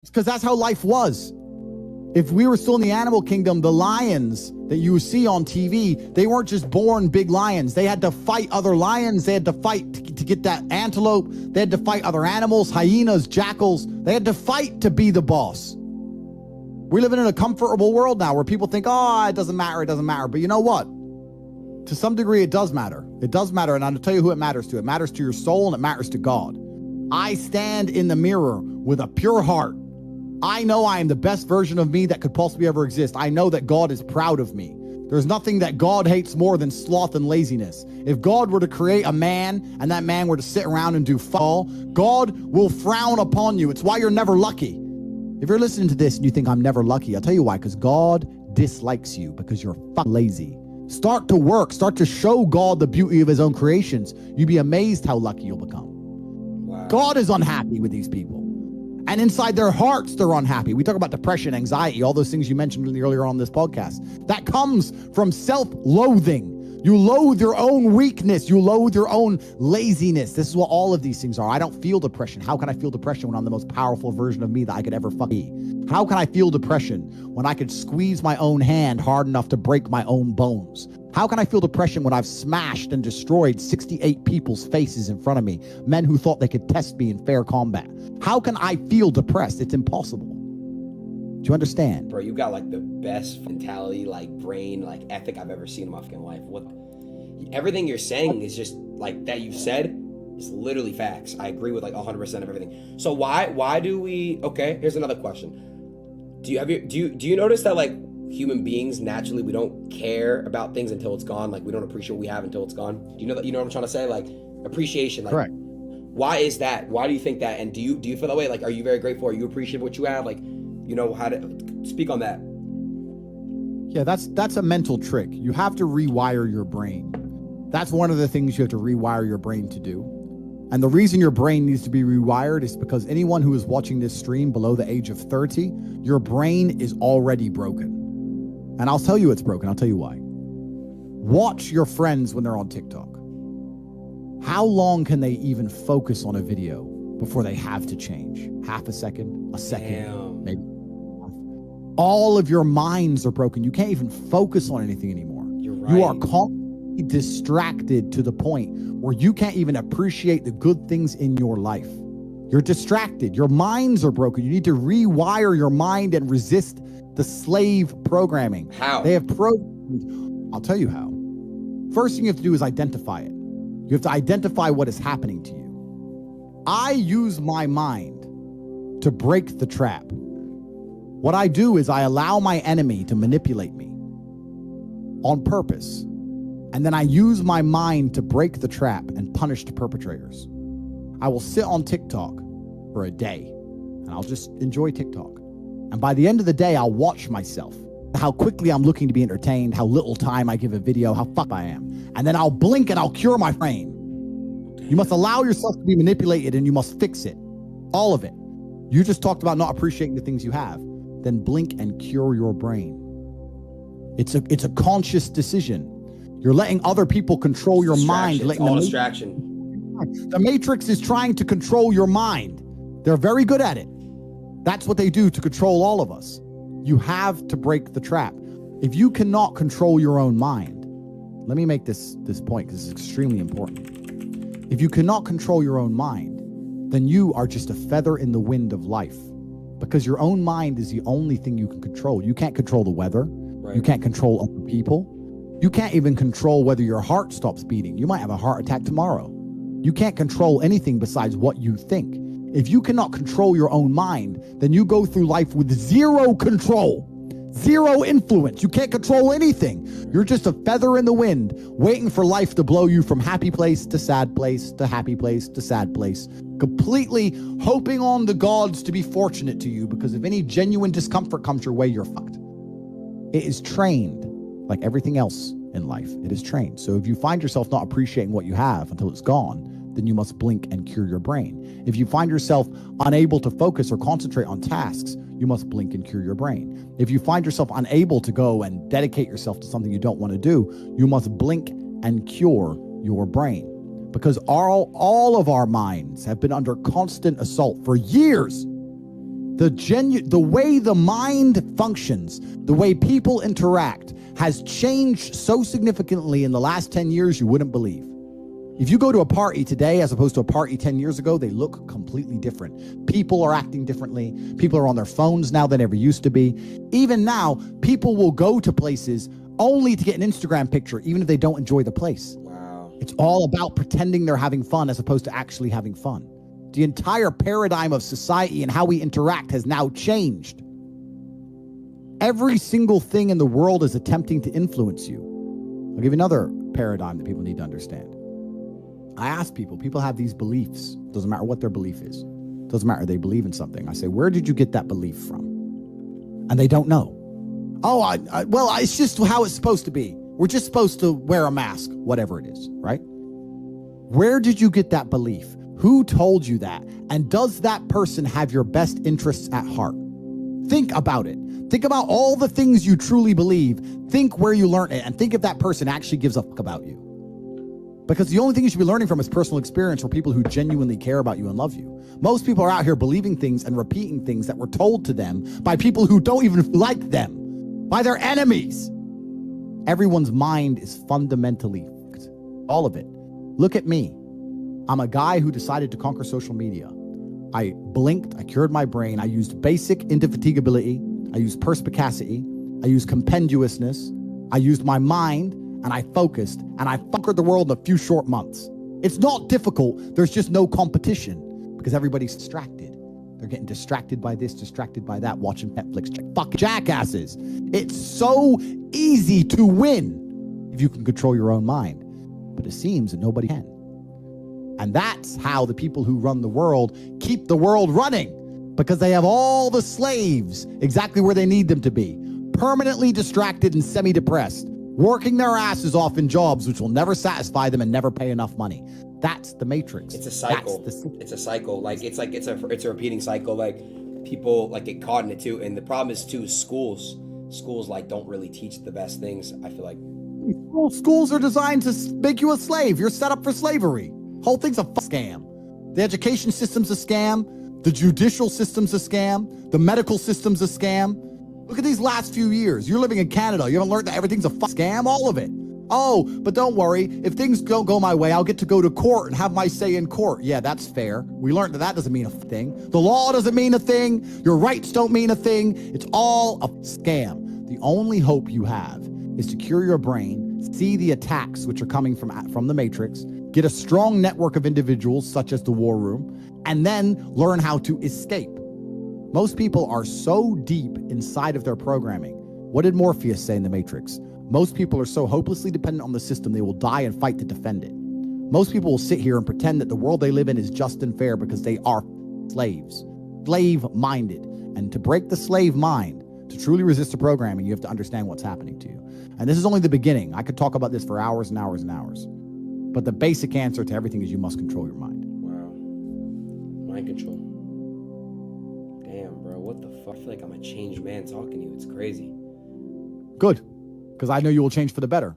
because that's how life was. If we were still in the animal kingdom, the lions that you see on TV, they weren't just born big lions. They had to fight other lions. They had to fight to get that antelope. They had to fight other animals, hyenas, jackals. They had to fight to be the boss. We're living in a comfortable world now where people think, oh, it doesn't matter, it doesn't matter. But you know what? To some degree, it does matter. It does matter, and I'll tell you who it matters to. It matters to your soul, and it matters to God. I stand in the mirror with a pure heart. I know I am the best version of me that could possibly ever exist. I know that God is proud of me. There's nothing that God hates more than sloth and laziness. If God were to create a man and that man were to sit around and do fall, God will frown upon you. It's why you're never lucky. If you're listening to this and you think I'm never lucky, I'll tell you why, because God dislikes you because you're fucking lazy. Start to work. Start to show God the beauty of his own creations. You'd be amazed how lucky you'll become. Wow. God is unhappy with these people. And inside their hearts, they're unhappy. We talk about depression, anxiety, all those things you mentioned earlier on this podcast. That comes from self-loathing. You loathe your own weakness. You loathe your own laziness. This is what all of these things are. I don't feel depression. How can I feel depression when I'm the most powerful version of me that I could ever be? How can I feel depression when I could squeeze my own hand hard enough to break my own bones? How can I feel depression when I've smashed and destroyed 68 people's faces in front of me, men who thought they could test me in fair combat? How can I feel depressed? It's impossible. Do you understand? Bro, you got like the best mentality, like brain, like ethic I've ever seen in my fucking life. Everything you're saying is just like that you've said is literally facts. I agree with like 100% of everything. So why do we? Okay, here's another question. Do you notice that like human beings naturally we don't care about things until it's gone? Like we don't appreciate what we have until it's gone. Do you know that? You know what I'm trying to say? Like appreciation. Like, correct. Why is that? Why do you think that? And do you feel that way? Like, are you very grateful? Are you appreciative of what you have? Like, you know how to speak on that. Yeah, that's a mental trick. You have to rewire your brain. That's one of the things you have to rewire your brain to do. And the reason your brain needs to be rewired is because anyone who is watching this stream below the age of 30, your brain is already broken. And I'll tell you it's broken. I'll tell you why. Watch your friends when they're on TikTok. How long can they even focus on a video before they have to change? Half a second, a second, damn. Maybe. All of your minds are broken. You can't even focus on anything anymore. You're right. You are constantly distracted to the point where you can't even appreciate the good things in your life. You're distracted. Your minds are broken. You need to rewire your mind and resist the slave programming. How? They have programmed. I'll tell you how. First thing you have to do is identify it. You have to identify what is happening to you. I use my mind to break the trap. What I do is I allow my enemy to manipulate me on purpose. And then I use my mind to break the trap and punish the perpetrators. I will sit on TikTok for a day and I'll just enjoy TikTok. And by the end of the day, I'll watch myself, how quickly I'm looking to be entertained, how little time I give a video, how fucked I am. And then I'll blink and I'll cure my brain. You must allow yourself to be manipulated and you must fix it. All of it. You just talked about not appreciating the things you have. Then blink and cure your brain. It's a conscious decision. You're letting other people control your mind. It's all distraction. The Matrix is trying to control your mind. They're very good at it. That's what they do to control all of us. You have to break the trap. If you cannot control your own mind, let me make this point because it's extremely important. If you cannot control your own mind, then you are just a feather in the wind of life. Because your own mind is the only thing you can control. You can't control the weather. Right. You can't control other people. You can't even control whether your heart stops beating. You might have a heart attack tomorrow. You can't control anything besides what you think. If you cannot control your own mind, then you go through life with zero control, zero influence. You can't control anything. You're just a feather in the wind, waiting for life to blow you from happy place to sad place to happy place to sad place, completely hoping on the gods to be fortunate to you, because if any genuine discomfort comes your way, you're fucked. It is trained like everything else in life. It is trained. So if you find yourself not appreciating what you have until it's gone, then you must blink and cure your brain. If you find yourself unable to focus or concentrate on tasks, you must blink and cure your brain. If you find yourself unable to go and dedicate yourself to something you don't want to do, you must blink and cure your brain. Because all of our minds have been under constant assault for years. The way the mind functions, the way people interact has changed so significantly in the last 10 years you wouldn't believe. If you go to a party today as opposed to a party 10 years ago, they look completely different. People are acting differently. People are on their phones now than ever used to be. Even now, people will go to places only to get an Instagram picture, even if they don't enjoy the place. Wow. It's all about pretending they're having fun as opposed to actually having fun. The entire paradigm of society and how we interact has now changed. Every single thing in the world is attempting to influence you. I'll give you another paradigm that people need to understand. I ask people have these beliefs. Doesn't matter what their belief is. Doesn't matter, they believe in something. I say, where did you get that belief from? And they don't know. Oh, well, it's just how it's supposed to be. We're just supposed to wear a mask, whatever it is, right? Where did you get that belief? Who told you that? And does that person have your best interests at heart? Think about it. Think about all the things you truly believe. Think where you learned it, and think if that person actually gives a fuck about you. Because the only thing you should be learning from is personal experience for people who genuinely care about you and love you. Most people are out here believing things and repeating things that were told to them by people who don't even like them, by their enemies. Everyone's mind is fundamentally fucked. All of it. Look at me. I'm a guy who decided to conquer social media. I blinked, I cured my brain, I used basic indefatigability, I used perspicacity, I used compendiousness, I used my mind, and I focused, and I conquered the world in a few short months. It's not difficult, there's just no competition, because everybody's distracted. They're getting distracted by this, distracted by that, watching Netflix, fucking jackasses. It's so easy to win if you can control your own mind, but it seems that nobody can. And that's how the people who run the world keep the world running, because they have all the slaves exactly where they need them to be, permanently distracted and semi-depressed, working their asses off in jobs which will never satisfy them and never pay enough money. That's the matrix. It's a cycle. It's a cycle. It's a repeating cycle. Like people like get caught in it too. And the problem is too, schools like don't really teach the best things. I feel like schools are designed to make you a slave. You're set up for slavery. Whole thing's a scam. The education system's a scam. The judicial system's a scam. The medical system's a scam. Look at these last few years. You're living in Canada. You haven't learned that everything's a scam? All of it. Oh, but don't worry. If things don't go my way, I'll get to go to court and have my say in court. Yeah, that's fair. We learned that doesn't mean a thing. The law doesn't mean a thing. Your rights don't mean a thing. It's all a scam. The only hope you have is to cure your brain, see the attacks which are coming from the matrix, get a strong network of individuals such as the war room, and then learn how to escape. Most people are so deep inside of their programming. What did Morpheus say in the Matrix? Most people are so hopelessly dependent on the system they will die and fight to defend it. Most people will sit here and pretend that the world they live in is just and fair because they are slaves, slave-minded. And to break the slave mind, to truly resist the programming, you have to understand what's happening to you. And this is only the beginning. I could talk about this for hours and hours and hours. But the basic answer to everything is you must control your mind. Wow. Mind control. Damn, bro. What the fuck? I feel like I'm a changed man talking to you. It's crazy. Good. Because I know you will change for the better.